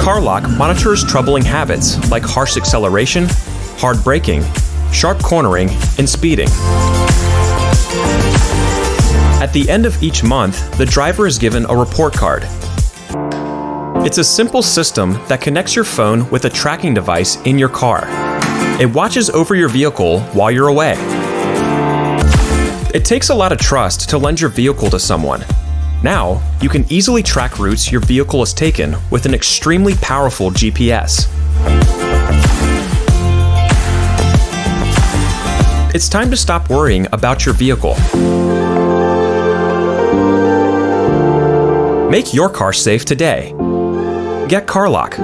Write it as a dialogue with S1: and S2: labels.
S1: Car Lock monitors troubling habits like harsh acceleration, hard braking, sharp cornering, and speeding. At the end of each month, the driver is given a report card. It's a simple system that connects your phone with a tracking device in your car. It watches over your vehicle while you're away. It takes a lot of trust to lend your vehicle to someone. Now, you can easily track routes your vehicle has taken with an extremely powerful GPS. It's time to stop worrying about your vehicle. Make your car safe today. Get Car Lock.